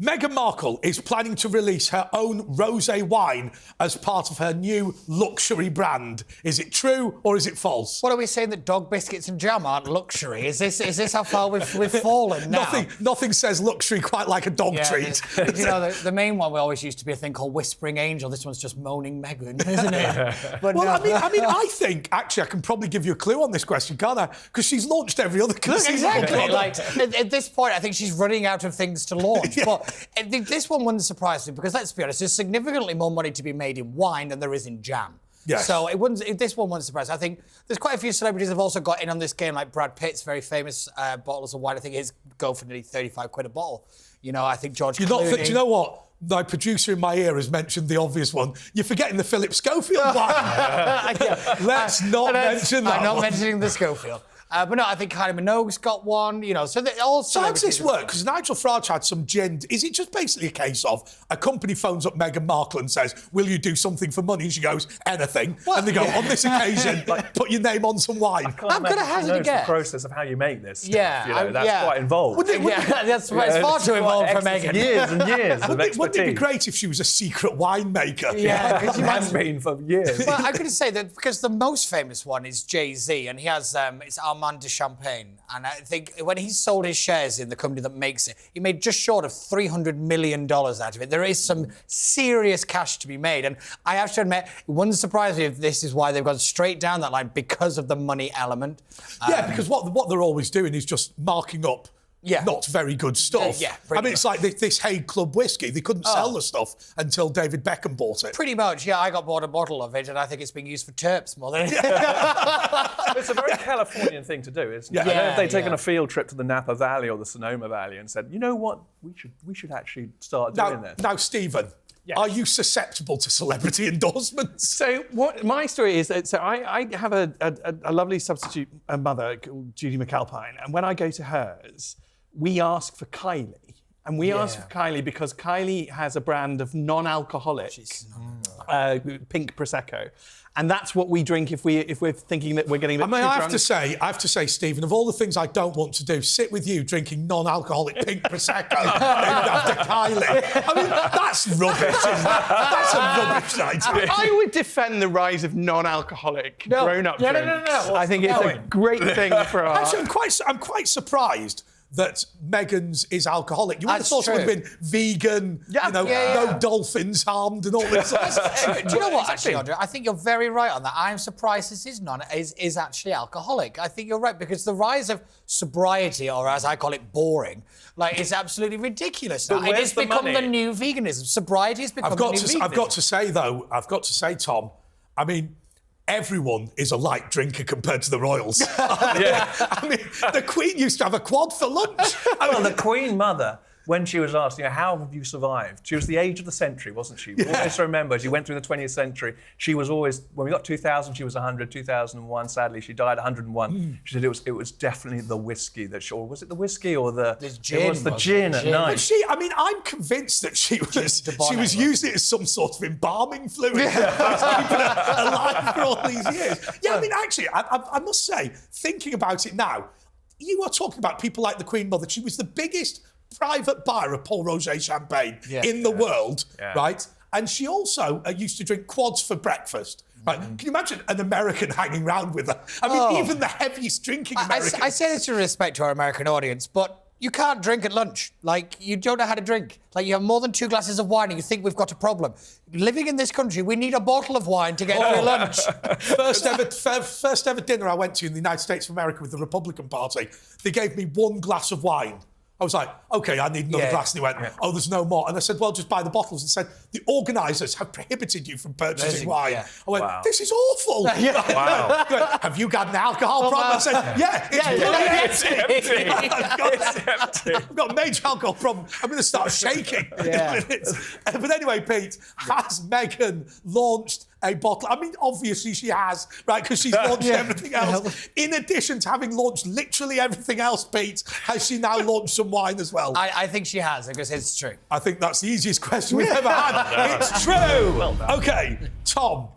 Meghan Markle is planning to release her own rosé wine as part of her new luxury brand. Is it true or is it false? What are we saying, that dog biscuits and jam aren't luxury? Is this how far we've fallen now? Nothing says luxury quite like a dog treat. You know, the main one we always used to be a thing called Whispering Angel. This one's just Moaning Meghan, isn't it? But well, no. I think actually I can probably give you a clue on this question, can't I? Because she's launched every other conceivable exactly. product. Like at this point, I think she's running out of things to launch. Yeah. But I think this one wouldn't surprise me because, let's be honest, there's significantly more money to be made in wine than there is in jam. Yes. So this one wouldn't surprise. I think there's quite a few celebrities have also got in on this game, like Brad Pitt's very famous bottles of wine. I think his go for nearly 35 quid a bottle. You know, I think George Clooney... Do you know what? My producer in my ear has mentioned the obvious one. You're forgetting the Philip Schofield wine. Let's not mention that. I'm not one. mentioning the Schofield. But no, I think Kylie Minogue's got one, you know, so all So how does this work? Because Nigel Farage had some gin. Is it just basically a case of a company phones up Meghan Markle and says, will you do something for money? And she goes, anything. And they go, on this occasion, put your name on some wine. I'm going to hazard a guess. The process of how you make this stuff, Yeah, that's quite involved. It's far too involved for Meghan. Years and years of expertise. Wouldn't it be great if she was a secret winemaker? Yeah, because she has been for years. Well, I'm going to say that because the most famous one is Jay-Z, and he has, it's Armand de Champagne. And I think when he sold his shares in the company that makes it, he made just short of $300 million out of it. There is some serious cash to be made. And I have to admit, it wouldn't surprise me if this is why they've gone straight down that line, because of the money element. Yeah, because what they're always doing is just marking up not very good stuff. I mean, it's like this Hague Club whiskey. They couldn't sell the stuff until David Beckham bought it. Pretty much, yeah. I got bought a bottle of it, and I think it's being used for terps more than anything. It's a very Californian thing to do, isn't it? Yeah. I don't know if they'd taken a field trip to the Napa Valley or the Sonoma Valley and said, you know what, we should actually start doing this. Now, Stephen, are you susceptible to celebrity endorsements? So what my story is that I have a lovely substitute mother called Judy McAlpine, and when I go to hers, we ask for Kylie. And we ask for Kylie because Kylie has a brand of non-alcoholic pink Prosecco. And that's what we drink if we're thinking that we're getting a bit too drunk. I have to say, Stephen, of all the things I don't want to do, sit with you drinking non-alcoholic pink Prosecco named after Kylie. I mean, that's rubbish, isn't it? That's a rubbish idea. I would defend the rise of non-alcoholic grown-up drinks. No. I think it's a great thing for our... Actually, I'm quite surprised that Meghan's is alcoholic. You would have thought it would have been vegan, no dolphins harmed and all this. Do you know what, actually, Andre? I think you're very right on that. I'm surprised this is actually alcoholic. I think you're right, because the rise of sobriety, or as I call it, boring, is absolutely ridiculous now. It has become the new veganism. Sobriety has become the new veganism. I've got to say, Tom, I mean, everyone is a light drinker compared to the royals. I mean, the Queen used to have a quad for lunch. The Queen Mother, when she was asked, how have you survived? She was the age of the century, wasn't she? We always remember, she went through the 20th century. She was always, when we got 2000, she was 100. 2001, sadly, she died 101. She said it was definitely the whiskey that or was it the whiskey or the gin? It was the gin at night. But I'm convinced that she was using it as some sort of embalming fluid. Keeping her alive for all these years. Yeah, I mean, actually, I must say, thinking about it now, you are talking about people like the Queen Mother. She was the biggest private buyer of Paul Roger champagne in the world, right? And she also used to drink quads for breakfast. Right? Can you imagine an American hanging around with her? I mean, even the heaviest drinking Americans. I say this in respect to our American audience, but you can't drink at lunch. You don't know how to drink. You have more than 2 glasses of wine and you think we've got a problem. Living in this country, we need a bottle of wine to get through lunch. First ever dinner I went to in the United States of America with the Republican Party, they gave me 1 glass of wine. I was like, OK, I need another glass. And he went, there's no more. And I said, well, just buy the bottles. He said, the organisers have prohibited you from purchasing wine. I went, this is awful. Wow. Have you got an alcohol problem? I said, it's empty. I've got a major alcohol problem. I'm going to start shaking in minutes. But anyway, Pete, has Meghan launched a bottle? I mean, obviously she has, right? Because she's launched everything else. In addition to having launched literally everything else, Pete, has she now launched some wine as well? I think she has, because it's true. I think that's the easiest question we've ever had. It's true. Well done. OK, Tom.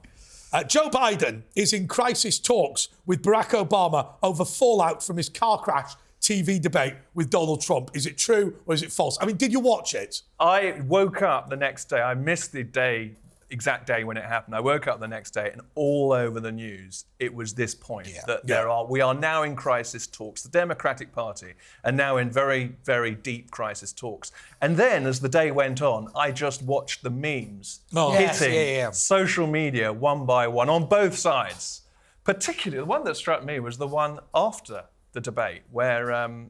Joe Biden is in crisis talks with Barack Obama over fallout from his car crash TV debate with Donald Trump. Is it true or is it false? I mean, did you watch it? I woke up the next day. I missed the exact day when it happened. I woke up the next day and all over the news, it was this point that we are now in crisis talks. The Democratic Party are now in very, very deep crisis talks. And then as the day went on, I just watched the memes hitting social media one by one on both sides. Particularly, the one that struck me was the one after the debate where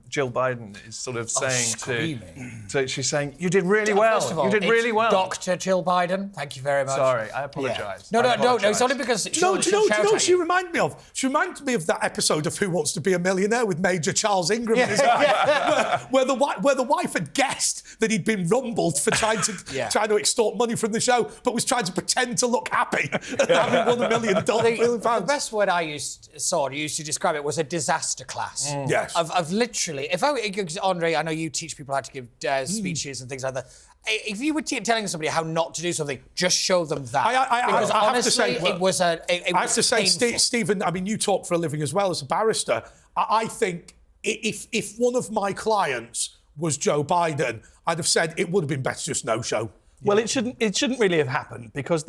Jill Biden is sort of saying she's saying, you did really well. First of all, you did really well. Dr. Jill Biden, thank you very much. Sorry, I apologise. No, it's only because... Do you know what she reminded me of? She reminded me of that episode of Who Wants to Be a Millionaire with Major Charles Ingram and his wife, where the wife had guessed that he'd been rumbled for trying to extort money from the show, but was trying to pretend to look happy at having won $1 million. The best word I used to describe it was a disaster class. Yes. Of literally, because Andre, I know you teach people how to give speeches and things like that. If you were telling somebody how not to do something, just show them that. I have to say, it was I have to say, Stephen, I mean, you talk for a living as well as a barrister. I think if one of my clients was Joe Biden, I'd have said it would have been better just no show. Well, it shouldn't really have happened because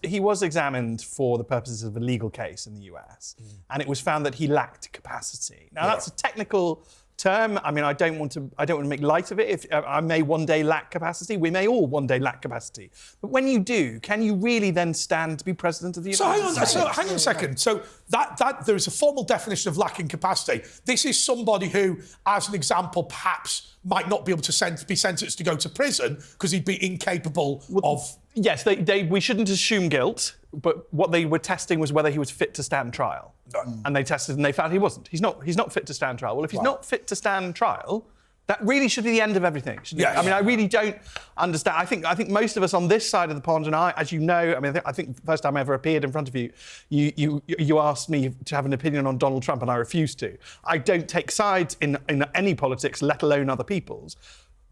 he was examined for the purposes of a legal case in the US, and it was found that he lacked capacity. Now that's a technical term. I mean, I don't want to make light of it. If I may one day lack capacity, we may all one day lack capacity. But when you do, can you really then stand to be president of the United States? So hang on a second. So that there is a formal definition of lacking capacity. This is somebody who, as an example, perhaps might not be able to be sentenced to go to prison because he'd be incapable of... Yes, we shouldn't assume guilt, but what they were testing was whether he was fit to stand trial. No. And they tested and they found he wasn't. He's not fit to stand trial. Well, if he's not fit to stand trial, that really should be the end of everything. I mean, I really don't understand. I think most of us on this side of the pond, and I, as you know, I mean, I think the first time I ever appeared in front of you, you asked me to have an opinion on Donald Trump, and I refused to. I don't take sides in any politics, let alone other people's.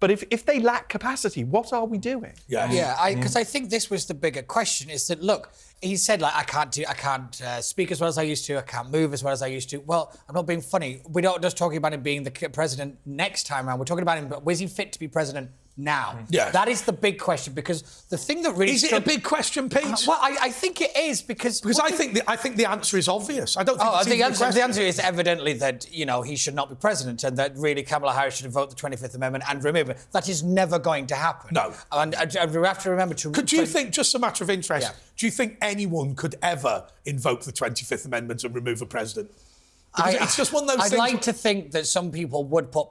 But if they lack capacity, what are we doing? Because I think this was the bigger question: is that look, he said like I can't speak as well as I used to, I can't move as well as I used to. Well, I'm not being funny. We're not just talking about him being the president next time around. We're talking about him. Was he fit to be president now? Yeah. That is the big question because the thing that really is it a big question, Pete? Well, I think it is because I think the answer is obvious. I don't think the answer is evidently that he should not be president and that really Kamala Harris should vote the 25th Amendment and remove it. That is never going to happen. No. And we have to remember to... Do you think, just a matter of interest, do you think anyone could ever invoke the 25th Amendment and remove a president? It's just one of those things... I'd like to think that some people would put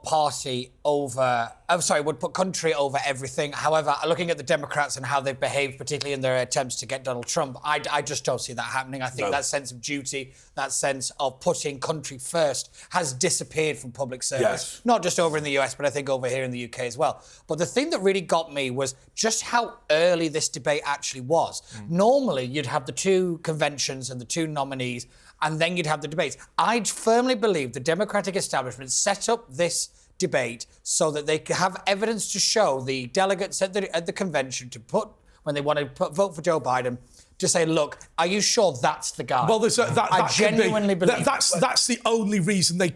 would put country over everything. However, looking at the Democrats and how they've behaved, particularly in their attempts to get Donald Trump, I just don't see that happening. I think that sense of duty, that sense of putting country first has disappeared from public service. Yes. Not just over in the US, but I think over here in the UK as well. But the thing that really got me was just how early this debate actually was. Normally, you'd have the two conventions and the two nominees, and then you'd have the debates. I firmly believe the Democratic establishment set up this debate so that they could have evidence to show the delegates at the convention to put, when they want to vote for Joe Biden, to say, look, are you sure that's the guy? Well, I genuinely believe that's the only reason that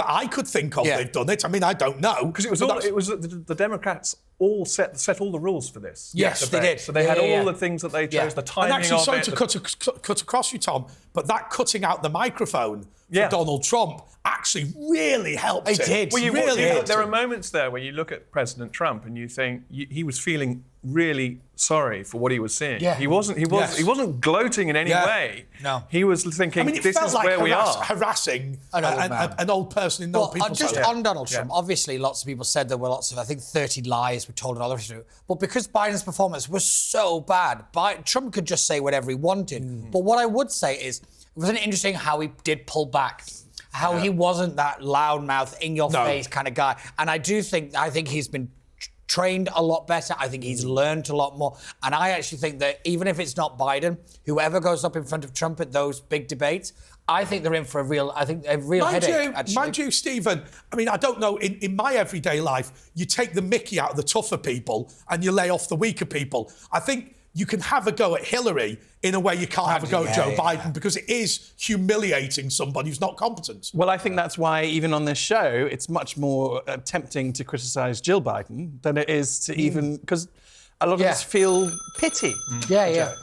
I could think of they've done it. I mean, I don't know. Because it was the Democrats all set all the rules for this. Yes, they did. So they had all the things that they chose, the timing of it. And actually, sorry to cut across you, Tom, but that cutting out the microphone for Donald Trump actually really helped him. It did. Well, there are moments there where you look at President Trump and you think he was feeling really sorry for what he was seeing. Yeah. He wasn't gloating in any way. No. He was thinking, this is where we are. Harassing an old person in old people's just on Donald Trump, obviously lots of people said there were lots of, I think 30 lies were told and all the rest of it. But because Biden's performance was so bad, Trump could just say whatever he wanted. But what I would say is, it wasn't interesting how he did pull back. How he wasn't that loudmouth, in-your-face kind of guy. And I think he's been trained a lot better. I think he's learned a lot more. And I actually think that even if it's not Biden, whoever goes up in front of Trump at those big debates, I think they're in for a real headache. Mind you, Stephen, I mean, I don't know, in my everyday life, you take the mickey out of the tougher people and you lay off the weaker people. I think you can have a go at Hillary in a way you can't have a go at Joe Biden because it is humiliating somebody who's not competent. Well, I think that's why even on this show, it's much more tempting to criticise Jill Biden than it is to even... Because a lot of us feel pity. Yeah.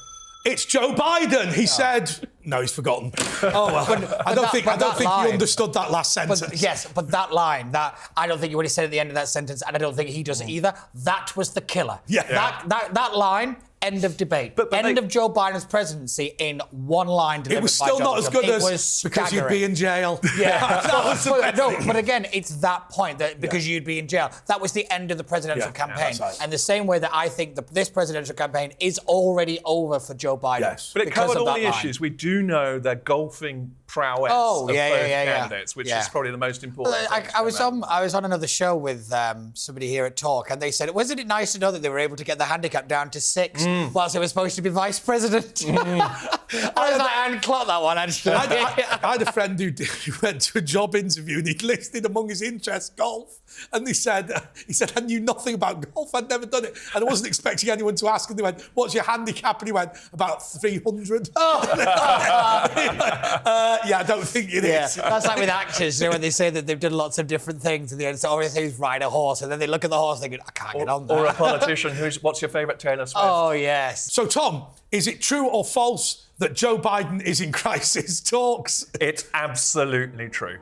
It's Joe Biden, he said. No, he's forgotten. Oh, well. I don't think he understood that last sentence. But that line, that I don't think he would have said at the end of that sentence, and I don't think he does either. That was the killer. Yeah. That line, end of debate. End of Joe Biden's presidency in one line delivered by It was still not as good as because you'd be in jail. Yeah. But again, it's that point that because you'd be in jail. That was the end of the presidential campaign. Right. And the same way that I think this presidential campaign is already over for Joe Biden. Yes. But it covered all the issues. We do know the golfing prowess of both candidates, which is probably the most important. I was on another show with somebody here at Talk, and they said, wasn't it nice to know that they were able to get the handicap down to 6 whilst it was supposed to be vice president? I was like, I hadn't clocked that one, actually. I had a friend who went to a job interview and he listed among his interests golf. And he said, I knew nothing about golf. I'd never done it. And I wasn't expecting anyone to ask. And they went, what's your handicap? And he went, about 300. Yeah, I don't think it is. That's like with actors, when they say that they've done lots of different things, and the end, so all they say is ride a horse, and then they look at the horse and they go, I can't get on that. Or a politician what's your favourite Taylor Swift? Oh, yes. So, Tom, is it true or false that Joe Biden is in crisis talks? It's absolutely true.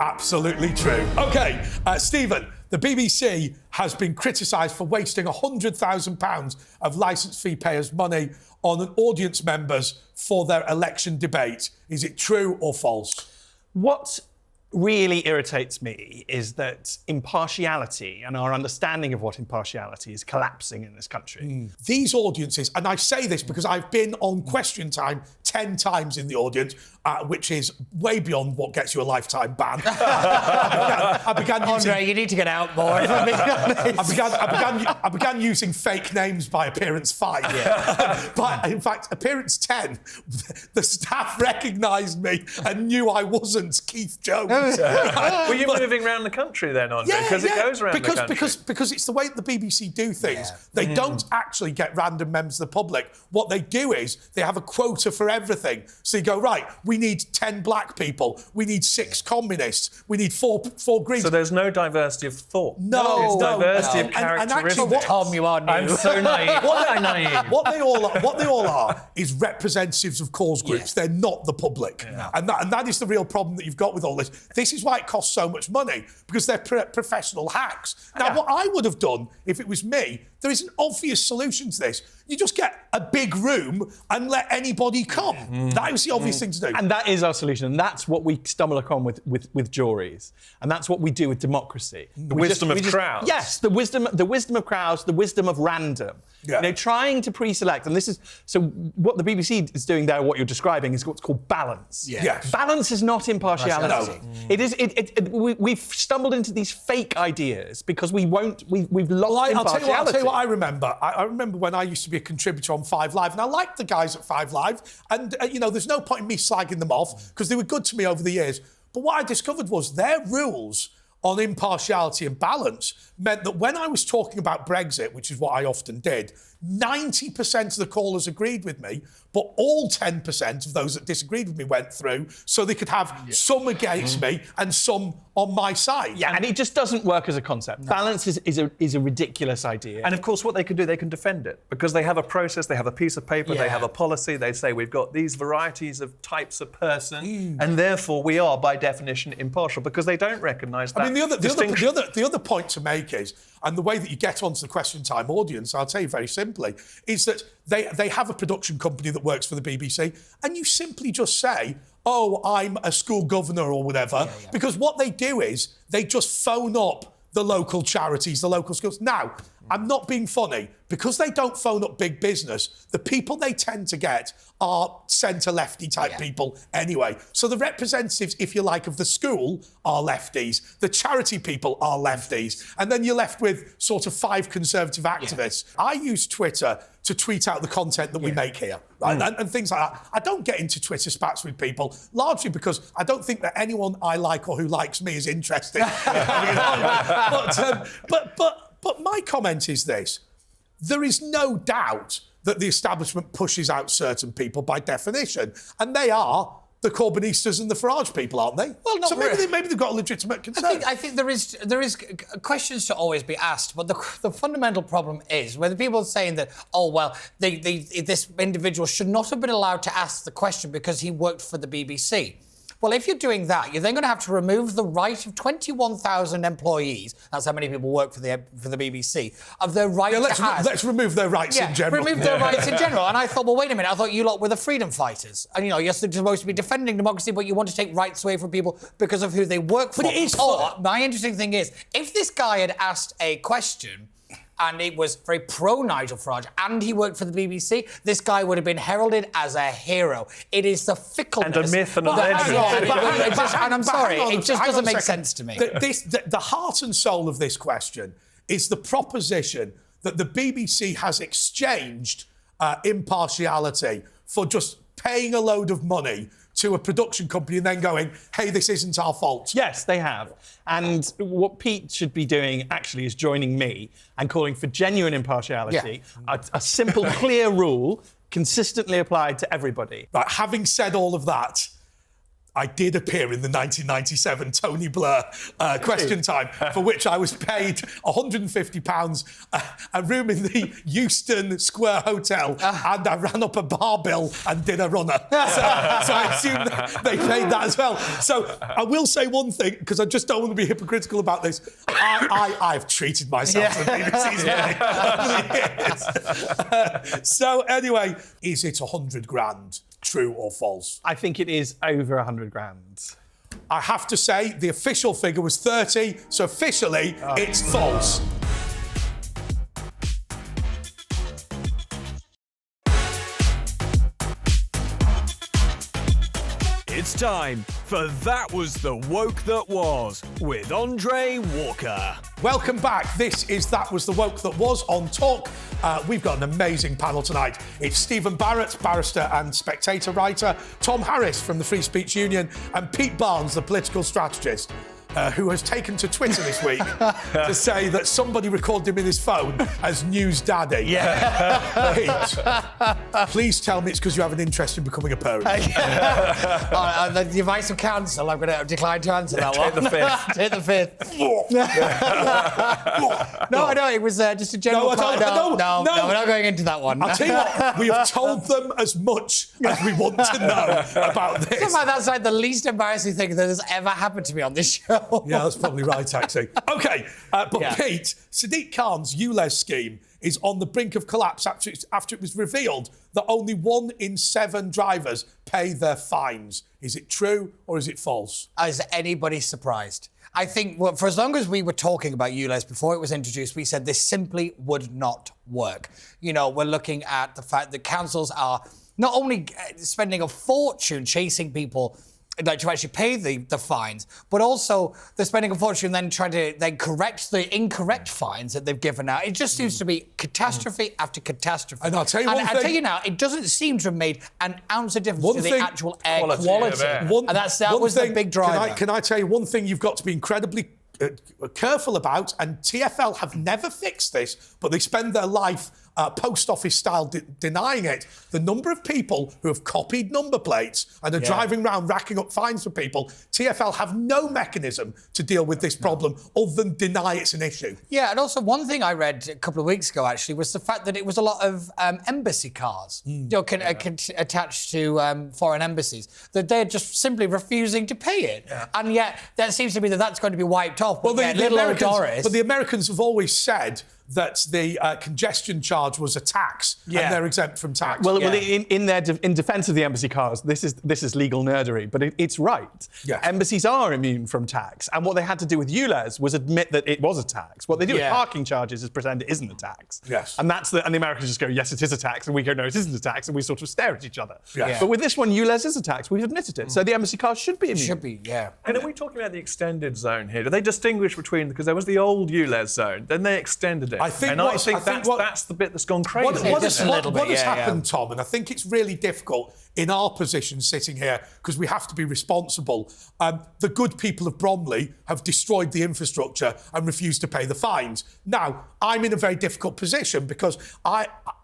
Absolutely true. OK, Stephen, the BBC has been criticised for wasting £100,000 of licence fee payers' money on audience members for their election debate. Is it true or false? What really irritates me is that impartiality and our understanding of what impartiality is collapsing in this country. These audiences, and I say this because I've been on Question Time 10 times in the audience, which is way beyond what gets you a lifetime ban. I began using... Andre, you need to get out more, if I'm being honest. I began using fake names by appearance 5. But in fact, appearance 10, the staff recognised me and knew I wasn't Keith Jones. Were you moving around the country then, Andre? Because it goes around the country. Because it's the way that the BBC do things. They don't actually get random members of the public. What they do is they have a quota for everything. So you go, right, we need 10 black people. We need 6 communists. We need 4 Greens. So there's no diversity of thought. No. It's diversity of characteristics. Tom, you are new. I'm so naive. What they all are is representatives of cause groups. They're not the public. And that is the real problem that you've got with all this. This is why it costs so much money, because they're professional hacks. Now, what I would have done if it was me, there is an obvious solution to this. You just get a big room and let anybody come. That was the obvious thing to do. And that is our solution. And that's what we stumble upon with juries. And that's what we do with democracy. The wisdom of crowds. Yes, the wisdom of crowds, the wisdom of random. Trying to pre-select. And this is... So what the BBC is doing there, what you're describing, is what's called balance. Yes. Balance is not impartiality. We've stumbled into these fake ideas because we've lost impartiality. I'll tell you what I remember. I remember when I used to be a contributor on 5 Live, and I liked the guys at 5 Live, and there's no point in me slagging them off because they were good to me over the years. But what I discovered was their rules on impartiality and balance meant that when I was talking about Brexit, which is what I often did, 90% of the callers agreed with me, but all 10% of those that disagreed with me went through, so they could have some against me and some on my side. Yeah, and it just doesn't work as a concept. No. Balance is a ridiculous idea. And of course, what they can do, they can defend it because they have a process, they have a piece of paper, they have a policy. They say we've got these varieties of types of person, and therefore we are by definition impartial because they don't recognise that. I mean, the other point to make is, and the way that you get onto the Question Time audience, I'll tell you very simply, is that they have a production company that works for the BBC, and you simply just say, oh, I'm a school governor or whatever, because what they do is they just phone up the local charities, the local schools. Now, I'm not being funny. Because they don't phone up big business, the people they tend to get are centre-lefty type people anyway. So the representatives, if you like, of the school are lefties. The charity people are lefties. And then you're left with sort of 5 conservative activists. I use Twitter to tweet out the content that we make here, right? And things like that. I don't get into Twitter spats with people, largely because I don't think that anyone I like or who likes me is interested. But my comment is this. There is no doubt that the establishment pushes out certain people by definition. And they are the Corbynistas and the Farage people, aren't they? Well, not so maybe, really. maybe they've got a legitimate concern. I think there is questions to always be asked, but the fundamental problem is whether people are saying that, oh, well, this individual should not have been allowed to ask the question because he worked for the BBC. Well, if you're doing that, you're then going to have to remove the right of 21,000 employees, that's how many people work for the BBC, of their right to ask. Let's remove their rights in general. Remove their rights in general. And I thought, well, wait a minute, I thought you lot were the freedom fighters. And, you're supposed to be defending democracy, but you want to take rights away from people because of who they work for. But it is... my interesting thing is, if this guy had asked a question and it was very pro-Nigel Farage, and he worked for the BBC, this guy would have been heralded as a hero. It is the fickleness... And a myth and a legend. And I'm sorry, it just doesn't make sense to me. The heart and soul of this question is the proposition that the BBC has exchanged impartiality for just paying a load of money to a production company and then going, hey, this isn't our fault. Yes, they have. And what Pete should be doing, actually, is joining me and calling for genuine impartiality, a simple, clear rule, consistently applied to everybody. Right, having said all of that, I did appear in the 1997 Tony Blair Question Time, for which I was paid £150, a room in the Euston Square Hotel, and I ran up a bar bill and did a runner. So I assume they paid that as well. So I will say one thing, because I just don't want to be hypocritical about this. I've treated myself to the BBC's money. So anyway, is it 100 grand? True or false? I think it is over 100 grand. I have to say, the official figure was 30, so officially, it's false. It's time for That Was the Woke That Was with Andre Walker. Welcome back. This is That Was the Woke That Was on Talk. We've got an amazing panel tonight. It's Steven Barrett, barrister and Spectator writer, Tom Harris from the Free Speech Union, and Pete Barnes, the political strategist, who has taken to Twitter this week to say that somebody recorded him in his phone as News Daddy. Yeah. Pete, please tell me it's because you have an interest in becoming a parent. The advice of counsel, I'm going to decline to answer that one. Take the fifth. Take the fifth. No, it was just a general... No, we're not going into that one. I'll tell you what, we have told them as much as we want to know about this. Somehow that's like the least embarrassing thing that has ever happened to me on this show. Yeah, that's probably right, actually. OK, but Pete, Sadiq Khan's ULEZ scheme is on the brink of collapse after it was revealed that only 1 in 7 drivers pay their fines. Is it true or is it false? Is anybody surprised? I think for as long as we were talking about ULEZ before it was introduced, we said this simply would not work. We're looking at the fact that councils are not only spending a fortune chasing people to actually pay the fines, but also they're spending a fortune then trying to correct the incorrect fines that they've given out. It just seems to be catastrophe after catastrophe. And I'll tell you one thing. I'll tell you now, it doesn't seem to have made an ounce of difference to the actual air quality. And that was the big driver. Can I tell you one thing you've got to be incredibly careful about, and TfL have never fixed this, but they spend their life post office style denying it. The number of people who have copied number plates and are driving around racking up fines for people, TfL have no mechanism to deal with this problem other than deny it's an issue. Yeah, and also one thing I read a couple of weeks ago actually was the fact that it was a lot of embassy cars attached to foreign embassies, that they're just simply refusing to pay it. Yeah. And yet that seems to be that's going to be wiped off. Well, the Americans have always said that the congestion charge was a tax and they're exempt from tax. Well, in defence of the embassy cars, this is legal nerdery, but it's right. Yeah. Embassies are immune from tax, and what they had to do with ULEZ was admit that it was a tax. What they do with parking charges is pretend it isn't a tax. Yes. And the Americans just go, yes, it is a tax, and we go, no, it isn't a tax, and we sort of stare at each other. Yes. But with this one, ULEZ is a tax. We've admitted it, so the embassy cars should be immune. Should be, yeah. And are we talking about the extended zone here? Do they distinguish between, because there was the old ULEZ zone, then they extended it. it. I think that's the bit that's gone crazy. What has happened, Tom, and I think it's really difficult in our position sitting here because we have to be responsible. The good people of Bromley have destroyed the infrastructure and refused to pay the fines. Now, I'm in a very difficult position because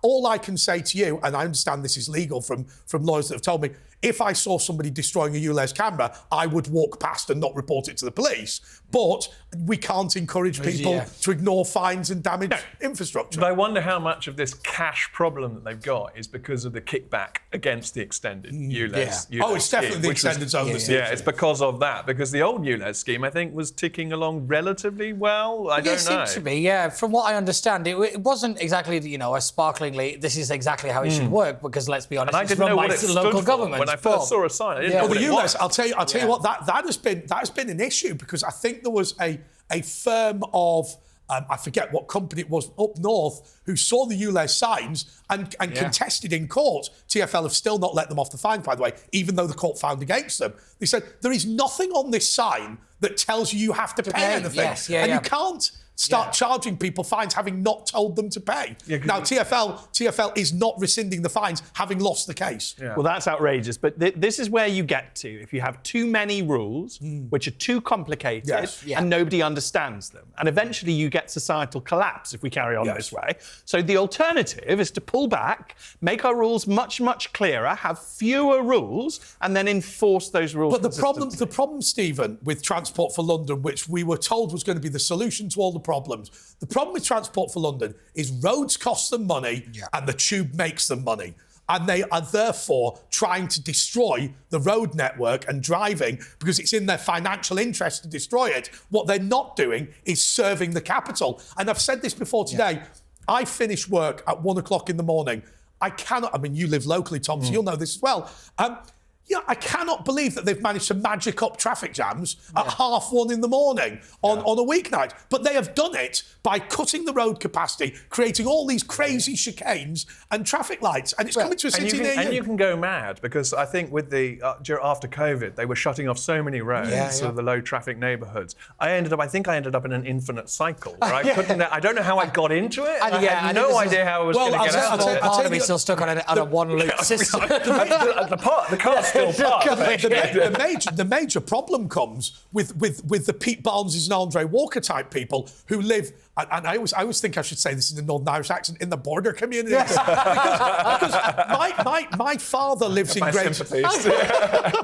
all I can say to you, and I understand this is legal from lawyers that have told me, if I saw somebody destroying a ULEZ camera, I would walk past and not report it to the police. But we can't encourage people to ignore fines and damage infrastructure. But I wonder how much of this cash problem that they've got is because of the kickback against the extended ULEZ. ULEZ it's definitely the extended zone. Yeah, it's because of that. Because the old ULEZ scheme, I think, was ticking along relatively well. I don't know. It seemed to be, yeah. From what I understand, it wasn't exactly, a sparklingly, this is exactly how it should work, because let's be honest, and I didn't know what it stood local for. government. When I first saw a sign, I didn't know what it was. I'll tell you what, that has been an issue, because I think there was a firm of I forget what company it was up north who saw the ULEZ signs and contested in court. TfL have still not let them off the fine, by the way, even though the court found against them. They said there is nothing on this sign that tells you have to pay anything, you can't start charging people fines having not told them to pay. Now, TfL is not rescinding the fines, having lost the case. Well, that's outrageous. But this is where you get to if you have too many rules, which are too complicated, and nobody understands them. And eventually you get societal collapse if we carry on this way. So the alternative is to pull back, make our rules much, much clearer, have fewer rules, and then enforce those rules. But the problem, Stephen, with Transport for London, which we were told was going to be the solution to all the problems. The problem with Transport for London is roads cost them money and the tube makes them money. And they are therefore trying to destroy the road network and driving because it's in their financial interest to destroy it. What they're not doing is serving the capital. And I've said this before today. I finish work at 1 o'clock in the morning. I cannot, I mean, you live locally, Tom, so you'll know this as well. I cannot believe that they've managed to magic up traffic jams at 1:30 in the morning on a weeknight. But they have done it by cutting the road capacity, creating all these crazy chicanes and traffic lights. And it's coming to a city near you. And you can go mad, because I think with the after COVID, they were shutting off so many roads, sort of the low traffic neighbourhoods. I think I ended up in an infinite cycle where I don't know how I got into it. I had no idea how I was going to get out of it. Part of me still stuck on a one-loop system. The car's still parked. The major problem comes with the Pete Barneses and Andre Walker type people who live, and I always think I should say this in a Northern Irish accent, in the border community. Because my father lives in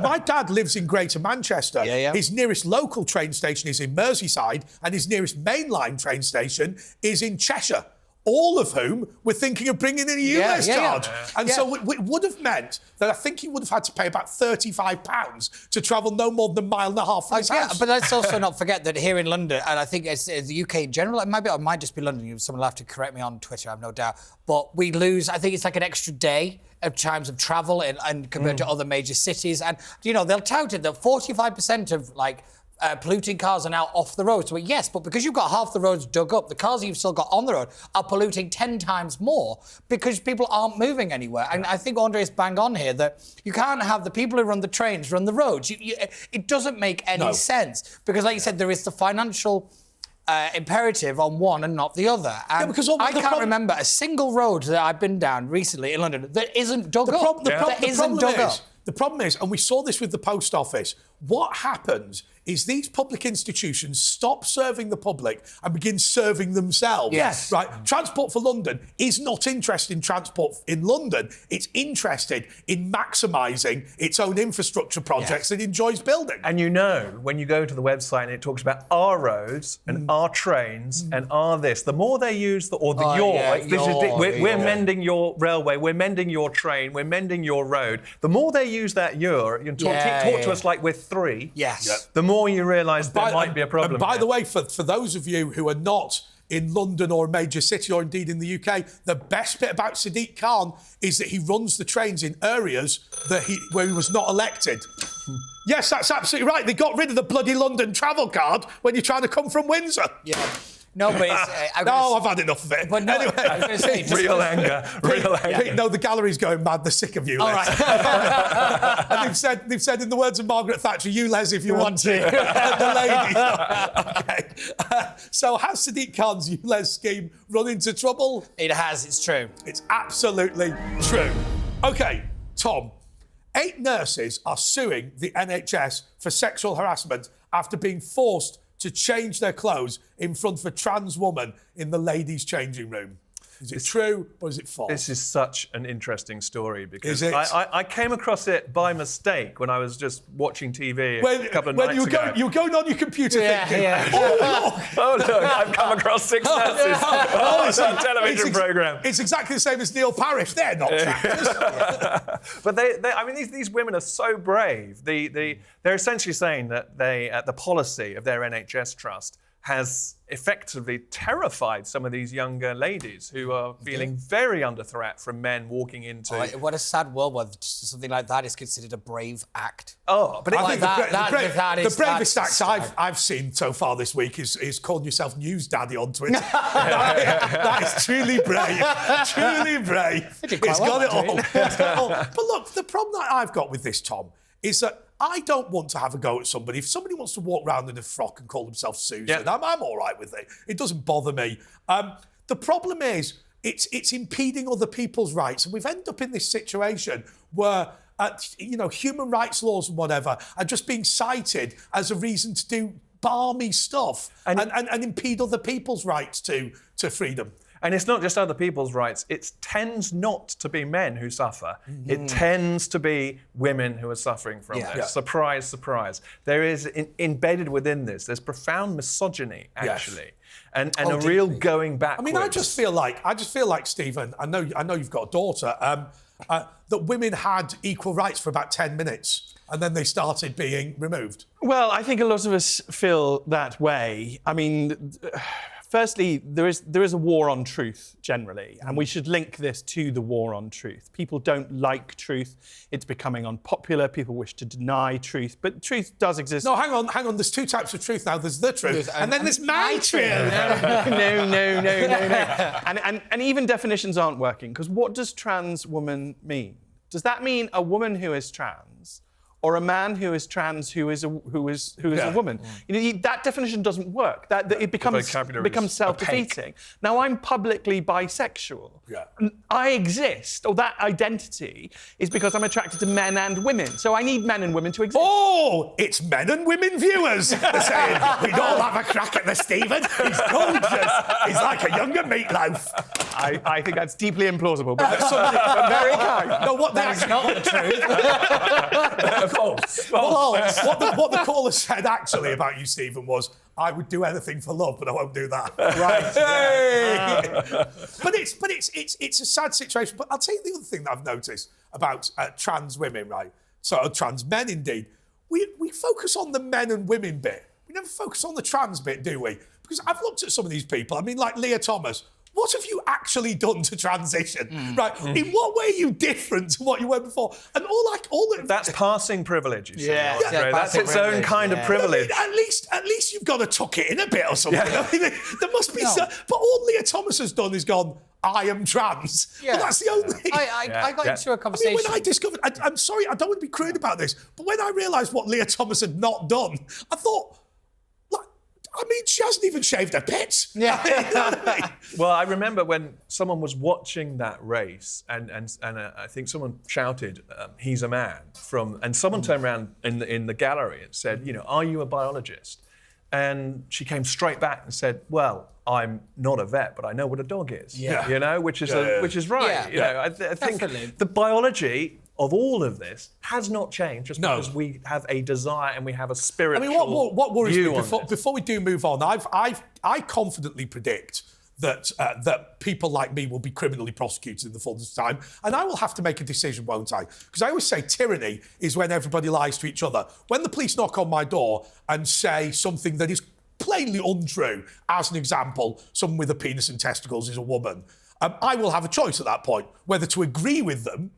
my dad lives in Greater Manchester. His nearest local train station is in Merseyside, and his nearest mainline train station is in Cheshire. All of whom were thinking of bringing in a ULEZ charge. And so it would have meant that I think he would have had to pay about £35 to travel no more than a mile and a half from his house. But let's also not forget that here in London, and I think it's the UK in general, it might just be London, someone will have to correct me on Twitter, I have no doubt, but we lose, I think it's like an extra day of times of travel and compared to other major cities. And, they'll tout it that 45% of, polluting cars are now off the road. So yes, but because you've got half the roads dug up, the cars you've still got on the road are polluting 10 times more because people aren't moving anywhere. And I think Andre's bang on here that you can't have the people who run the trains run the roads. It doesn't make any sense because, like you said, there is the financial imperative on one and not the other. And because I can't remember a single road that I've been down recently in London that isn't dug up. The problem is, and we saw this with the post office, what happens is these public institutions stop serving the public and begin serving themselves. Yes. Right? Transport for London is not interested in transport in London. It's interested in maximising its own infrastructure projects that it enjoys building. And when you go to the website and it talks about our roads and our trains and our this, the more they use we're mending your railway, we're mending your train, we're mending your road. The more they use that talk to us like we're three. Yes. The more you realise there might be a problem. And by the way, for those of you who are not in London or a major city or indeed in the UK, the best bit about Sadiq Khan is that he runs the trains in areas where he was not elected. Yes, that's absolutely right. They got rid of the bloody London travel card when you're trying to come from Windsor. Yeah. No, but I've had enough of it. But no, anyway, I was going to say, just Real anger. Real anger. Pete, no, the gallery's going mad. They're sick of ULEZ. All right. And they've said in the words of Margaret Thatcher, ULEZ if you want to. The ladies. Okay. So has Sadiq Khan's ULEZ scheme run into trouble? It has, it's true. It's absolutely true. Okay, Tom. 8 nurses are suing the NHS for sexual harassment after being forced to change their clothes in front of a trans woman in the ladies' changing room. Is it true or is it false? This is such an interesting story because Is it? I came across it by mistake when I was just watching TV a couple of nights ago. You were going on your computer thinking, Oh, look, I've come across 6 nurses on some television programme. It's exactly the same as Neil Parish. They're not trans. But I mean, these women are so brave. They're essentially saying that the policy of their NHS trust has effectively terrified some of these younger ladies who are feeling very under threat from men walking into... Oh, what a sad world where something like that is considered a brave act. Oh, but I think the bravest that's act I've seen so far this week is calling yourself News Daddy on Twitter. that is truly brave. Truly brave. It's got it all. But look, the problem that I've got with this, Tom, is that I don't want to have a go at somebody. If somebody wants to walk around in a frock and call themselves Susan, I'm all right with it. It doesn't bother me. The problem is it's impeding other people's rights. And we've ended up in this situation where, human rights laws and whatever are just being cited as a reason to do balmy stuff and impede other people's rights to freedom. And it's not just other people's rights. It tends not to be men who suffer. It tends to be women who are suffering from this. Yeah. Surprise, surprise. There is, badded within this, there's profound misogyny, actually. Yes. And a real going backwards. I mean, I just feel like, Stephen, I know you've got a daughter, that women had equal rights for about 10 minutes and then they started being removed. Well, I think a lot of us feel that way. I mean... Firstly, there is a war on truth generally, and we should link this to the war on truth. People don't like truth. It's becoming unpopular. People wish to deny truth, but truth does exist. No, hang on. There's 2 types of truth now. There's the truth, and then there's my truth. No. And even definitions aren't working, because what does trans woman mean? Does that mean a woman who is trans? Or a man who is trans who is a woman. That definition doesn't work. It becomes self-defeating. Now I'm publicly bisexual. Yeah. I exist, or that identity is because I'm attracted to men and women. So I need men and women to exist. Oh, it's men and women viewers. They're saying we'd all have a crack at the Stephen. He's gorgeous. He's like a younger meatloaf. I think that's deeply implausible, but very kind. No, That's not the truth. What the caller said actually about you, Stephen, was, I would do anything for love, but I won't do that. Right. Hey! But it's a sad situation. But I'll tell you the other thing that I've noticed about trans women, right? So trans men, indeed. We focus on the men and women bit. We never focus on the trans bit, do we? Because I've looked at some of these people. I mean, like Leah Thomas. What have you actually done to transition? Right? In what way are you different to what you were before? And that's passing privilege, you see. Yeah, that's its own kind of privilege. I mean, at least you've got to tuck it in a bit or something. Yeah. I mean, there must be some. But all Leah Thomas has done is gone, I am trans. Yeah. Well, that's the only thing. I got into a conversation. I mean, when I discovered, I'm sorry, I don't want to be crude about this, but when I realised what Leah Thomas had not done, I thought, I mean, she hasn't even shaved her pits. Yeah. You know what I mean? Well, I remember when someone was watching that race, and I think someone shouted, "He's a man!" and someone turned around in the gallery and said, "Are you a biologist?" And she came straight back and said, "Well, I'm not a vet, but I know what a dog is." Yeah. Which is right. Yeah. I think the biology of all of this has not changed just because we have a desire and we have a spiritual view. I mean, what worries me before we do move on, I confidently predict that people like me will be criminally prosecuted in the fullness of time, and I will have to make a decision, won't I? Because I always say tyranny is when everybody lies to each other. When the police knock on my door and say something that is plainly untrue, as an example, someone with a penis and testicles is a woman, I will have a choice at that point whether to agree with them,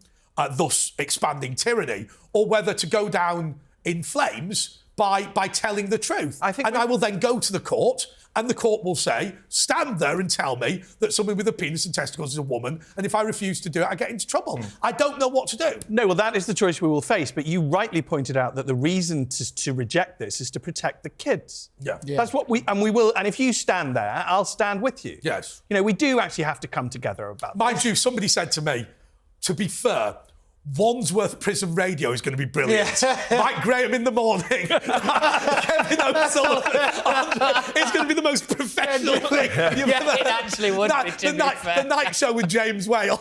thus expanding tyranny, or whether to go down in flames by telling the truth. I will then go to the court and the court will say, stand there and tell me that someone with a penis and testicles is a woman, and if I refuse to do it, I get into trouble. I don't know what to do. No, well, that is the choice we will face, but you rightly pointed out that the reason to reject this is to protect the kids. Yeah. That's what we will, and if you stand there, I'll stand with you. Yes. You know, we do actually have to come together about Mind you, somebody said to me, to be fair, Wandsworth Prison Radio is going to be brilliant. Mike Graham in the morning. Kevin O'Sullivan. It's going to be the most professional thing. It actually would be, the night show with James Whale.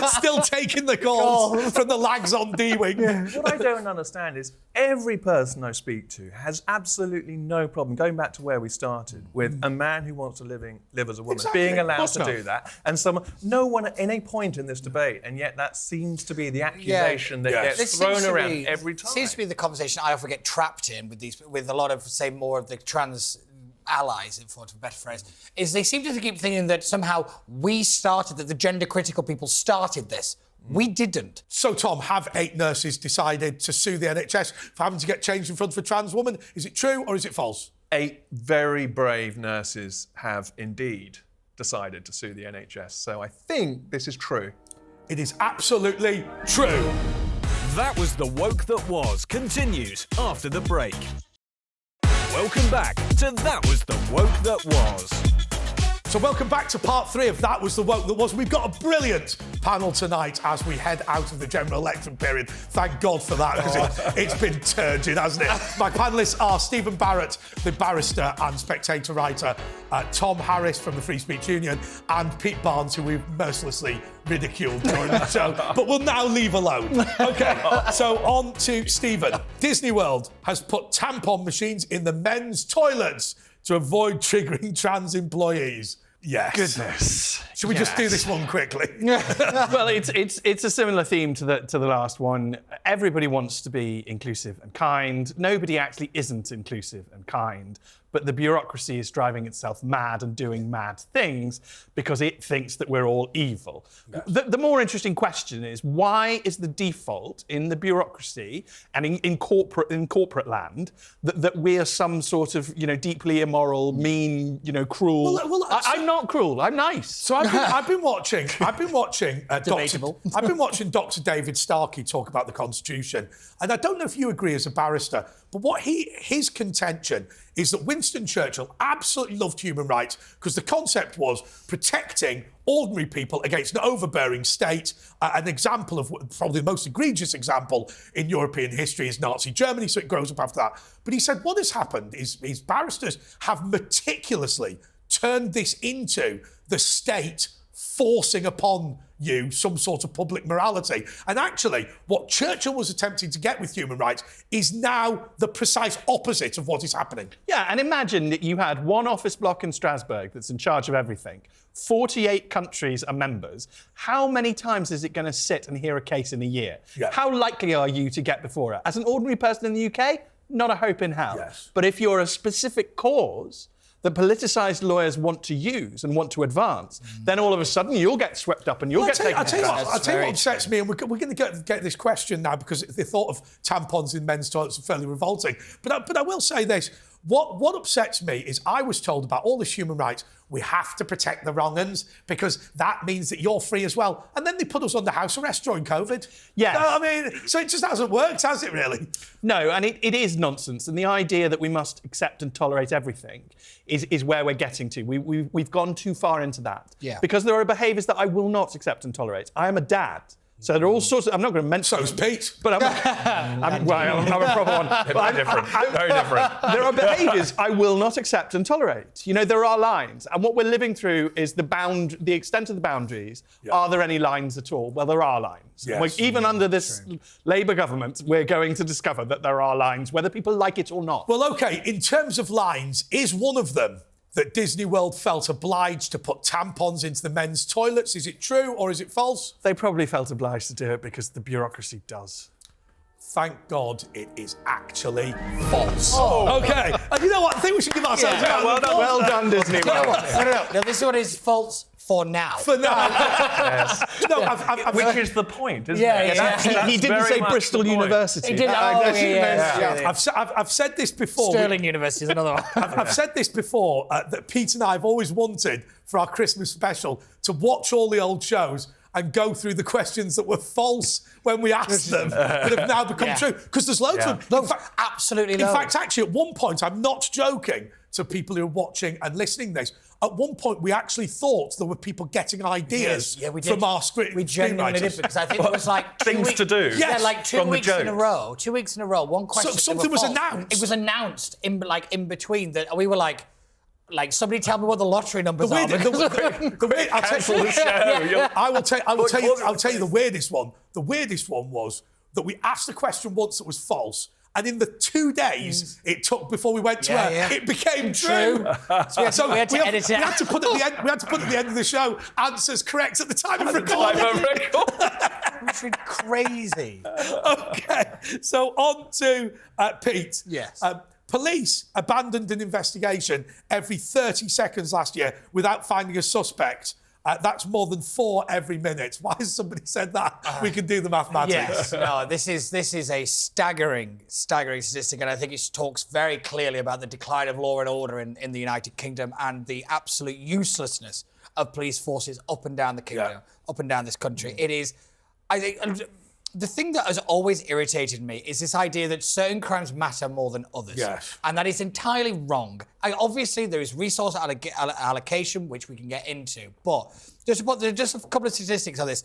Still taking the calls from the lags on D-Wing. What I don't understand is every person I speak to has absolutely no problem, going back to where we started, with a man who wants to live as a woman, being allowed to do that, and no one at any point in this debate, and yet that seems to be the accusation that gets thrown around every time. Seems to be the conversation I often get trapped in with a lot of, say, more of the trans allies, for a better phrase, is they seem to keep thinking that somehow that the gender critical people started this. We didn't. So, Tom, have 8 nurses decided to sue the NHS for having to get changed in front of a trans woman? Is it true or is it false? 8 very brave nurses have indeed decided to sue the NHS. So I think this is true. It is absolutely true. That Was the Woke That Was continues after the break. Welcome back to That Was the Woke That Was. So welcome back to part 3 of That Was the Woke That Was. We've got a brilliant panel tonight as we head out of the general election period. Thank God for that, because it's been turgid, hasn't it? My panellists are Steven Barrett, the barrister and Spectator writer, Tom Harris from the Free Speech Union, and Pete Barnes, who we've mercilessly ridiculed during the show, but we'll now leave alone. OK, so on to Steven. Disney World has put tampon machines in the men's toilets to avoid triggering trans employees. Yes. Goodness. Should we just do this one quickly? Well, it's a similar theme to the last one. Everybody wants to be inclusive and kind. Nobody actually isn't inclusive and kind. But the bureaucracy is driving itself mad and doing mad things because it thinks that we're all evil. Yes. The more interesting question is, why is the default in the bureaucracy and in corporate land that we are some sort of, deeply immoral, mean, cruel? Well, I'm not cruel. I'm nice. So I've been watching Debatable. I've been watching Dr. David Starkey talk about the Constitution, and I don't know if you agree as a barrister, but what his contention is that Winston Churchill absolutely loved human rights because the concept was protecting ordinary people against an overbearing state. An example of probably the most egregious example in European history is Nazi Germany, so it grows up after that. But he said what has happened is barristers have meticulously turned this into the state forcing upon you some sort of public morality. And actually, what Churchill was attempting to get with human rights is now the precise opposite of what is happening. Yeah, and imagine that you had one office block in Strasbourg that's in charge of everything. 48 countries are members. How many times is it going to sit and hear a case in a year? Yeah. How likely are you to get before it? As an ordinary person in the UK, not a hope in hell. Yes. But if you're a specific cause that politicised lawyers want to use and want to advance, then all of a sudden you'll get swept up and you'll get taken. I'll tell you what true. upsets me, and we're going to get this question now because the thought of tampons in men's toilets is fairly revolting. But I will say this. What upsets me is I was told about all this human rights, we have to protect the wrong uns because that means that you're free as well. And then they put us under house arrest during COVID. Yeah. So it just hasn't worked, has it really? No, and it is nonsense. And the idea that we must accept and tolerate everything is where we're getting to. We've gone too far into that. Yeah. Because there are behaviours that I will not accept and tolerate. I am a dad. So there are all sorts of... I'm not going to mention... So's Pete. But I'm a proper one. Very different. Very different. There are behaviours I will not accept and tolerate. There are lines. And what we're living through is the extent of the boundaries. Yeah. Are there any lines at all? Well, there are lines. Yes. Even under this Labour government, we're going to discover that there are lines, whether people like it or not. Well, OK, in terms of lines, is one of them that Disney World felt obliged to put tampons into the men's toilets? Is it true or is it false? They probably felt obliged to do it because the bureaucracy does. Thank God it is actually false. Oh. Okay. And you know what? I think we should give ourselves a round of applause. Well done, Disney. No, this one is false for now. For now. Yes. No, Which is the point, isn't Yeah, it? yeah. He didn't say Bristol University. He did. I've said this before. Stirling University is another one. I've said this before, that Pete and I have always wanted for our Christmas special to watch all the old shows and go through the questions that were false when we asked them that have now become true. Because there's loads of them. Absolutely In fact, actually, at one point, I'm not joking to people who are watching and listening to this, at one point, we actually thought there were people getting ideas from our script. We genuinely did, because I think it was like things to do. Yeah, like 2 weeks in a row. 2 weeks in a row. One question. So something was announced. It was announced in between that we were like somebody tell me what the lottery numbers are. I will tell you the weirdest one. The weirdest one was that we asked a question once that was false. And in the 2 days it took before we went to air, it became true. So we had to edit it. We had to put at the end of the show answers correct at the time of recording. It's crazy. Okay, so on to Pete. Yes. Police abandoned an investigation every 30 seconds last year without finding a suspect. That's more than 4 every minute. Why has somebody said that? We can do the mathematics. Yes, no, this is a staggering statistic, and I think it talks very clearly about the decline of law and order in the United Kingdom and the absolute uselessness of police forces up and down the kingdom, up and down this country. It is, I think, the thing that has always irritated me is this idea that certain crimes matter more than others. Yes. And that is entirely wrong. Obviously, there is resource allocation, which we can get into, but just a couple of statistics on this.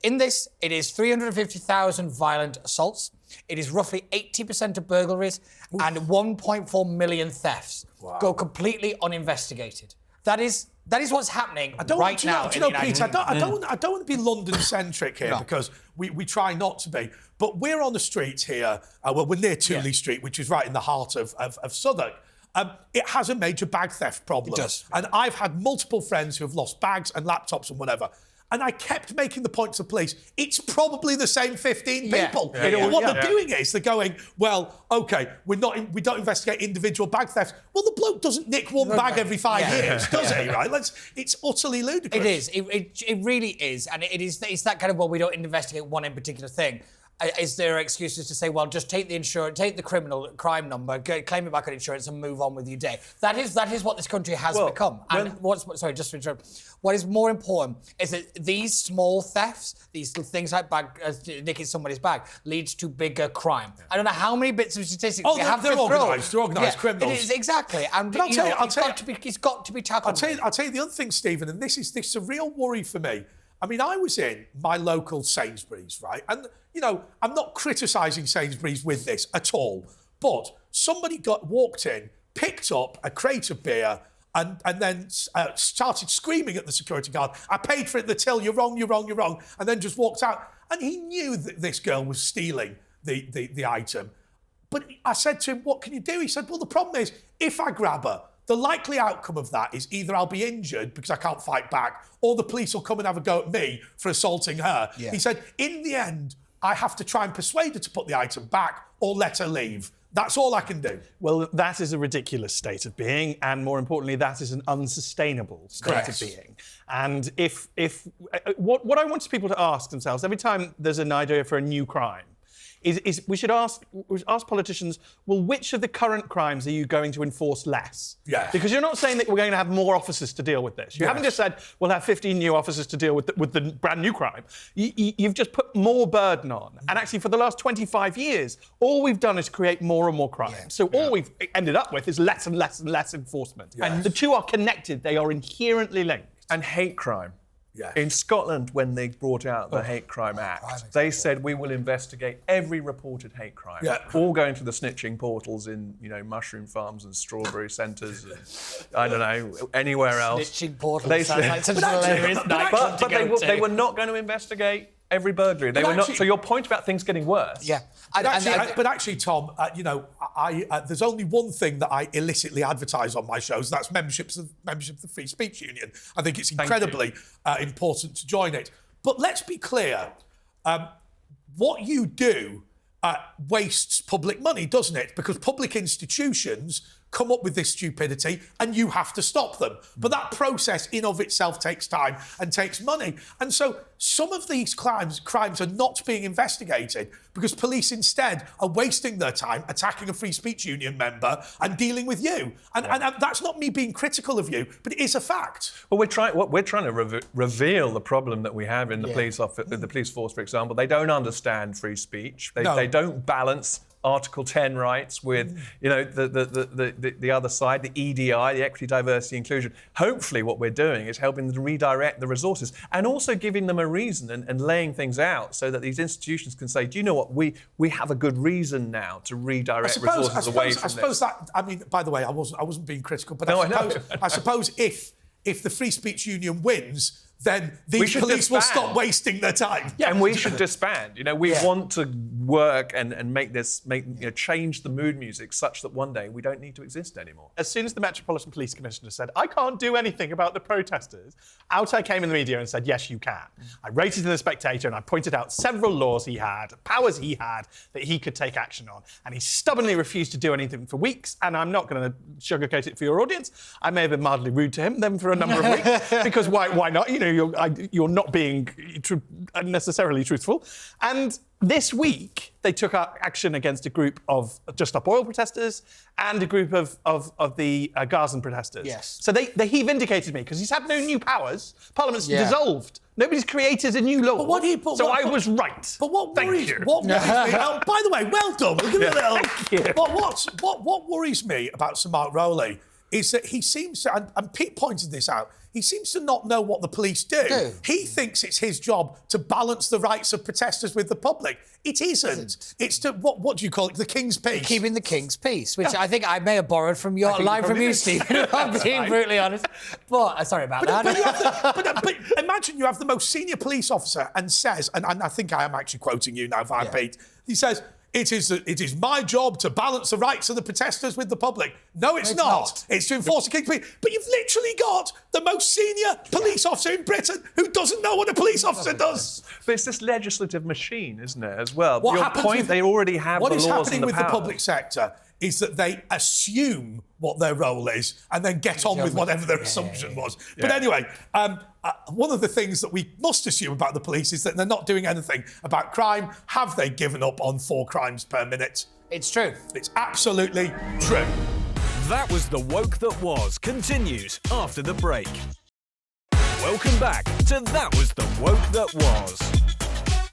In this, it is 350,000 violent assaults. It is roughly 80% of burglaries and 1.4 million thefts go completely uninvestigated. That is what's happening right now. Do you know, Pete, I don't want to be London-centric here because we try not to be. But we're on the street here. We're near Tooley Street, which is right in the heart of Southwark. It has a major bag theft problem. It does. And I've had multiple friends who have lost bags and laptops and whatever. And I kept making the point to the police, it's probably the same 15 people. And what they're doing is they're going, well, OK, we don't investigate individual bag thefts. Well, the bloke doesn't nick one bag every 5 years, does he, right? It's utterly ludicrous. It is. It really is. And it's that kind of, well, we don't investigate one in particular thing. Is there excuses to say, well, just take the insurance, take the crime number, claim it back on insurance, and move on with your day? That is what this country has become. And just to interrupt, what is more important is that these small thefts, these things like nicking somebody's bag, leads to bigger crime. I don't know how many bits of statistics we have to throw. They're organised criminals. It is, exactly. And it's got to be tackled. I'll tell you the other thing, Stephen, and this is a real worry for me. I mean, I was in my local Sainsbury's, right? And, you know, I'm not criticising Sainsbury's with this at all, but somebody walked in, picked up a crate of beer and then started screaming at the security guard, I paid for it at the till, you're wrong, and then just walked out. And he knew that this girl was stealing the item. But I said to him, what can you do? He said, well, the problem is, if I grab her, the likely outcome of that is either I'll be injured because I can't fight back, or the police will come and have a go at me for assaulting her. Yeah. He said, in the end, I have to try and persuade her to put the item back or let her leave. That's all I can do. Well, that is a ridiculous state of being, and more importantly, that is an unsustainable state of being. And what I want people to ask themselves every time there's an idea for a new crime, is we should ask politicians, well, which of the current crimes are you going to enforce less? Yeah. Because you're not saying that we're going to have more officers to deal with this. You haven't just said, we'll have 15 new officers to deal with the brand new crime. You've just put more burden on. And actually, for the last 25 years, all we've done is create more and more crime. Yeah. So all we've ended up with is less and less and less enforcement. Yes. And the two are connected. They are inherently linked. And hate crime. Yeah. In Scotland, when they brought out the Hate Crime Act, they said we will investigate every reported hate crime, all going to the snitching portals in, mushroom farms and strawberry centres, and I don't know, anywhere else. Snitching portals. They sound like such a hilarious nightclub to go to. They were not going to investigate every burglary. They were not. So your point about things getting worse. Yeah. But actually, Tom, there's only one thing that I illicitly advertise on my shows. That's membership of the Free Speech Union. I think it's incredibly important to join it. But let's be clear. What you do wastes public money, doesn't it? Because public institutions come up with this stupidity and you have to stop them. But that process in of itself takes time and takes money. And so some of these crimes are not being investigated because police instead are wasting their time attacking a free speech union member and dealing with you. And that's not me being critical of you, but it is a fact. Well, we're trying to reveal the problem that we have in the police force, for example. They don't understand free speech. They don't balance Article 10 rights with, the other side, the EDI, the equity, diversity, inclusion. Hopefully what we're doing is helping them to redirect the resources and also giving them a reason and laying things out so that these institutions can say, do you know what, we have a good reason now to redirect resources away from this. I suppose that, I mean, by the way, I wasn't being critical, but No, I suppose if the free speech union wins, then these police will stop wasting their time. Yeah, and we should disband. We want to work and change the mood music such that one day we don't need to exist anymore. As soon as the Metropolitan Police Commissioner said, I can't do anything about the protesters, out I came in the media and said, yes, you can. I rated in The Spectator and I pointed out several laws he had, powers he had, that he could take action on. And he stubbornly refused to do anything for weeks. And I'm not going to sugarcoat it for your audience. I may have been mildly rude to him then for a number of weeks, because why not? You're not being necessarily truthful. And this week, they took action against a group of Just Stop Oil protesters and a group of the Gazan protesters. Yes. So he vindicated me because he's had no new powers. Parliament's dissolved. Nobody's created a new law. I was right. But what worries me? By the way, well done. We'll give it a little. Thank you. But what worries me about Sir Mark Rowley is that he seems to, and Pete pointed this out, he seems to not know what the police do. He thinks it's his job to balance the rights of protesters with the public. It isn't. It's to, what do you call it, the King's Peace? Keeping the King's Peace, which I think I may have borrowed from your line from you, Stephen, if I'm being brutally honest. But, sorry about that. But imagine you have the most senior police officer and says, and I think I am actually quoting you now via Pete, he says, it is my job to balance the rights of the protesters with the public. No, it's not. It's to enforce the King's Peace. But you've literally got the most senior police officer in Britain who doesn't know what a police officer does. But it's this legislative machine, isn't it, as well? They already have the laws and the powers. What is happening with the public sector is that they assume what their role is and then get on with whatever their assumption was. But anyway, one of the things that we must assume about the police is that they're not doing anything about crime. Have they given up on 4 crimes per minute? It's true. It's absolutely true. That Was the Woke That Was continues after the break. Welcome back to That Was the Woke That Was.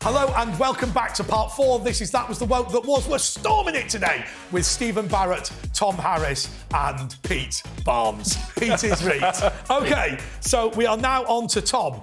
Hello and welcome back to part 4. This is That Was the Woke That Was. We're storming it today with Steven Barrett, Tom Harris and Pete Barnes. Pete is Reed. OK, so we are now on to Tom.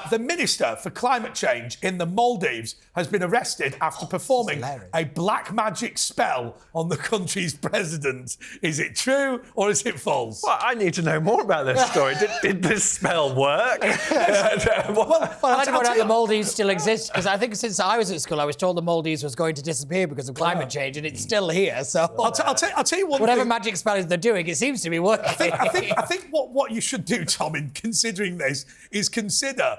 The Minister for Climate Change in the Maldives has been arrested after performing a black magic spell on the country's president. Is it true or is it false? Well, I need to know more about this story. Did this spell work? Well, I don't know how the Maldives still exists, because I think since I was at school, I was told the Maldives was going to disappear because of climate change, and it's still here. So I'll tell you one whatever thing. magic spell they're doing, it seems to be working. I think what you should do, Tom, in considering this is consider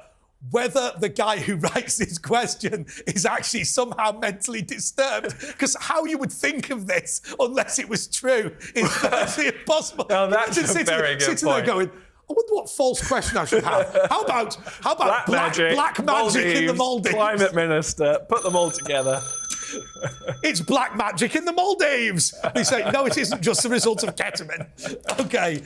whether the guy who writes this question is actually somehow mentally disturbed. Because how you would think of this, unless it was true, is virtually impossible. Now that's a very good sitting point. there going, I wonder what false question I should have. How about black magic in the Maldives? Climate Minister, put them all together. It's black magic in the Maldives. They say, no, it isn't just the result of ketamine. OK.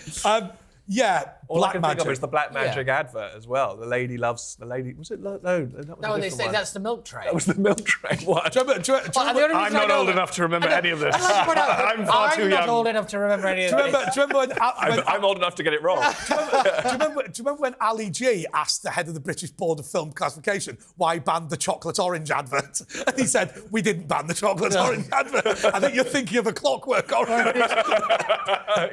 All I can magic. think of is the black magic advert as well. The lady loves the lady. Was it? No, that was No, they say that's the milk tray. That was the milk tray. What? I'm not old enough to remember any of this. I'm far too young. I'm not old enough to remember any of this. Do you remember when I'm old enough to get it wrong. do you remember when Ali G asked the head of the British Board of Film Classification why he banned the chocolate orange advert? And he said, we didn't ban the chocolate orange advert. I think you're thinking of a Clockwork Orange.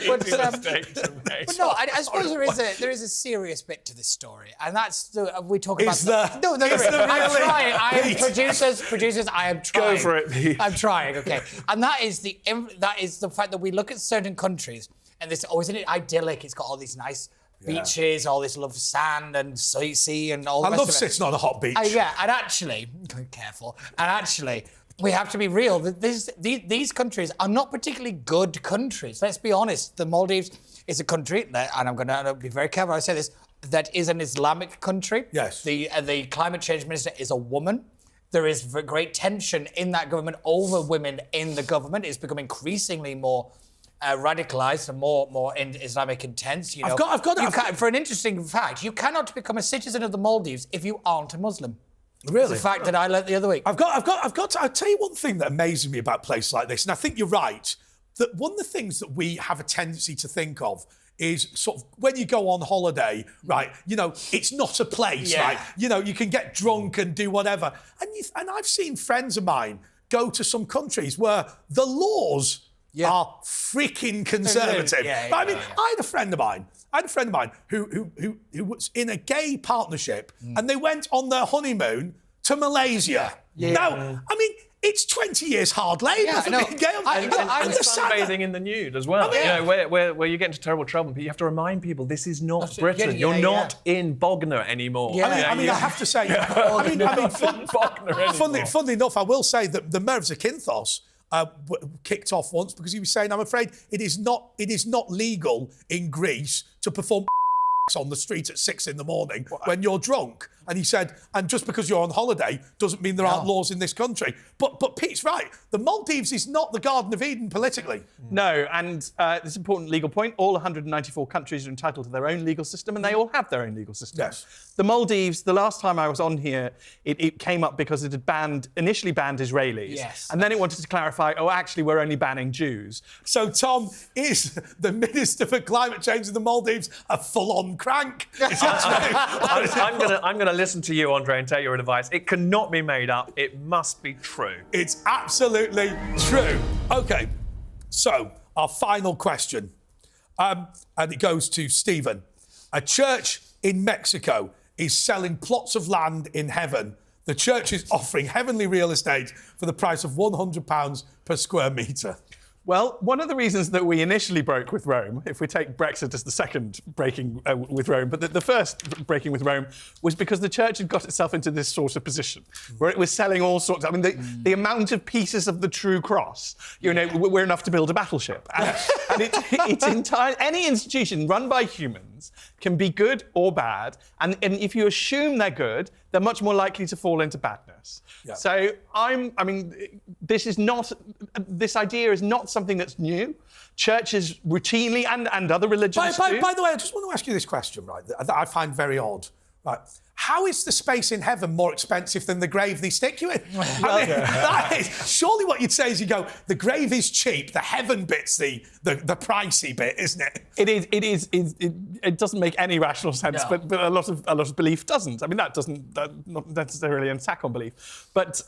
But no, I suppose there is a serious bit to this story, and that's we talk about. No, I'm trying. I am producers. I am trying. Go for it, Pete. I'm trying. Okay, and that is the fact that we look at certain countries, and this isn't it idyllic? It's got all these nice beaches, all this lovely sand and sea and all. I love sitting on a hot beach. And actually, careful. And actually, we have to be real. These countries are not particularly good countries. Let's be honest. The Maldives is a country, and I'm going to be very careful when I say this, that is an Islamic country. Yes. The climate change minister is a woman. There is great tension in that government over women in the government. It's become increasingly more radicalised and more in Islamic intense. You know, for an interesting fact, you cannot become a citizen of the Maldives if you aren't a Muslim. Really? It's a fact that I learnt the other week. I've got to. I'll tell you one thing that amazes me about places like this, and I think you're right. That one of the things that we have a tendency to think of is sort of when you go on holiday, right? You know, it's not a place, right? You know, you can get drunk and do whatever. And I've seen friends of mine go to some countries where the laws are freaking conservative. I mean, I had a friend of mine who was in a gay partnership and they went on their honeymoon to Malaysia. Now, I mean, it's 20 years hard labour for being gay. And sunbathing in the nude as well. You know, where you get into terrible trouble, but you have to remind people this is not Britain. You're not in Bognor anymore. I mean, I have to say, funnily enough, I will say that the Mayor of Zakynthos kicked off once because he was saying, I'm afraid it is not legal in Greece to perform on the street at 6 a.m. when you're drunk. And he said, and just because you're on holiday doesn't mean there aren't laws in this country. But Pete's right. The Maldives is not the Garden of Eden politically. No, and this is an important legal point. All 194 countries are entitled to their own legal system, and they all have their own legal system. Yes. The Maldives, the last time I was on here, it came up because it had initially banned Israelis. Yes. And then it wanted to clarify, actually, we're only banning Jews. So, Tom, is the Minister for Climate Change in the Maldives a full-on crank? I'm going to listen to you, Andre, and take your advice. It cannot be made up. It must be true. It's absolutely true. OK, so our final question, and it goes to Steven. A church in Mexico is selling plots of land in heaven. The church is offering heavenly real estate for the price of £100 per square metre. Well, one of the reasons that we initially broke with Rome, if we take Brexit as the second breaking with Rome, but the first breaking with Rome was because the church had got itself into this sort of position where it was selling all sorts. I mean, the amount of pieces of the true cross, you know, were enough to build a battleship. And it's entire. Any institution run by humans can be good or bad, and if you assume they're good, they're much more likely to fall into badness. Yeah. So this idea is not something that's new. Churches routinely and other religions do. By the way, I just want to ask you this question, right, that I find very odd. Right. How is the space in heaven more expensive than the grave they stick you in? That is surely what you'd say is you go, the grave is cheap, the heaven bit's the pricey bit, isn't it? It doesn't make any rational sense, but a lot of belief doesn't. I mean, that's not necessarily an attack on belief, but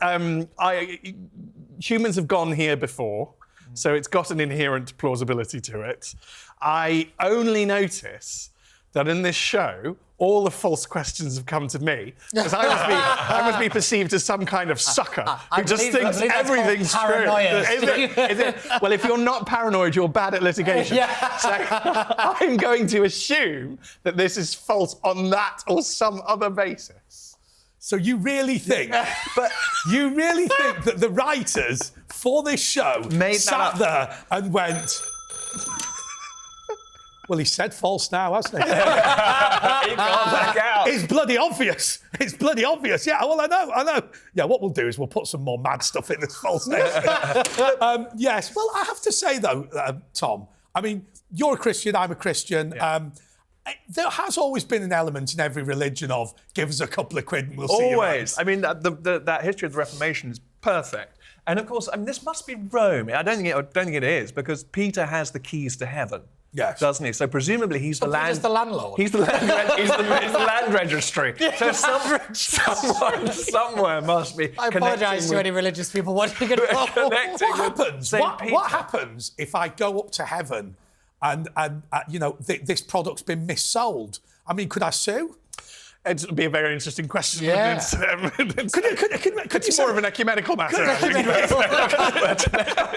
humans have gone here before, so it's got an inherent plausibility to it. I only notice that in this show, all the false questions have come to me because I must be perceived as some kind of sucker who just thinks everything's true. Is it? Well, if you're not paranoid, you're bad at litigation. So I'm going to assume that this is false on that or some other basis. So you really think, you really think that the writers for this show sat there and went, well, he said false now, hasn't he? He can't back out. It's bloody obvious. It's bloody obvious. Yeah, well, I know. Yeah, what we'll do is we'll put some more mad stuff in this false next yes, well, I have to say, though, Tom, I mean, you're a Christian, I'm a Christian. Yeah. There has always been an element in every religion of give us a couple of quid and we'll see you. Always. I mean, that history of the Reformation is perfect. And, of course, I mean, this must be Rome. I don't think it is, because Peter has the keys to heaven. Yes. Doesn't he? So presumably he's the landlord. He's the land registry. So somewhere must be. I apologise to any religious people watching it. What happens if I go up to heaven and you know this product's been missold? I mean, could I sue? It would be a very interesting question. Yeah. Could you more of an ecumenical matter?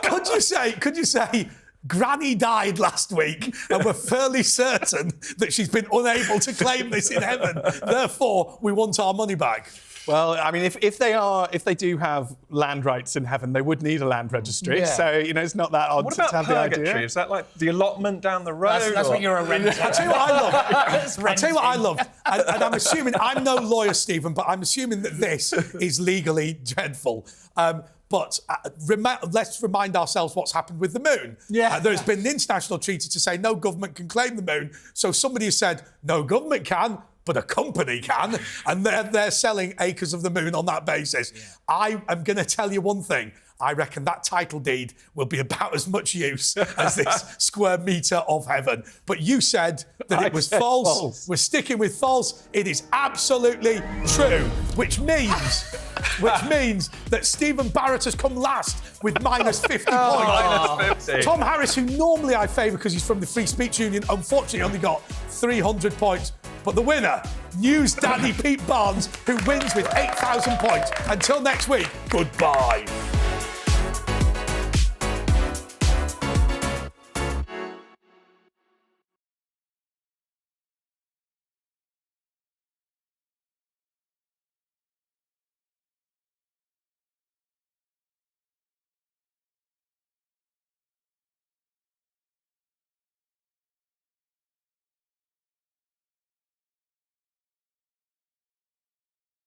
Could you say? Granny died last week and we're fairly certain that she's been unable to claim this in heaven. Therefore, we want our money back. Well, I mean, if they do have land rights in heaven, they would need a land registry. Yeah. So, you know, it's not that odd What to about have the purgatory? idea. Is that like the allotment down the road? That's or- when you're a renter. I'll tell you what I love. I'll tell you what I love. And I'm assuming, I'm no lawyer, Stephen, but I'm assuming that this is legally dreadful. But let's remind ourselves what's happened with the moon. Yeah. There's been an international treaty to say no government can claim the moon. So somebody has said, no government can, but a company can. And they're selling acres of the moon on that basis. Yeah. I am going to tell you one thing. I reckon that title deed will be about as much use as this square metre of heaven. But you said that it was false. We're sticking with false. It is absolutely true, which means that Steven Barrett has come last with minus 50 points. Minus 50. Tom Harris, who normally I favour because he's from the Free Speech Union, unfortunately only got 300 points. But the winner, News Daddy Pete Barnes, who wins with 8,000 points. Until next week, goodbye.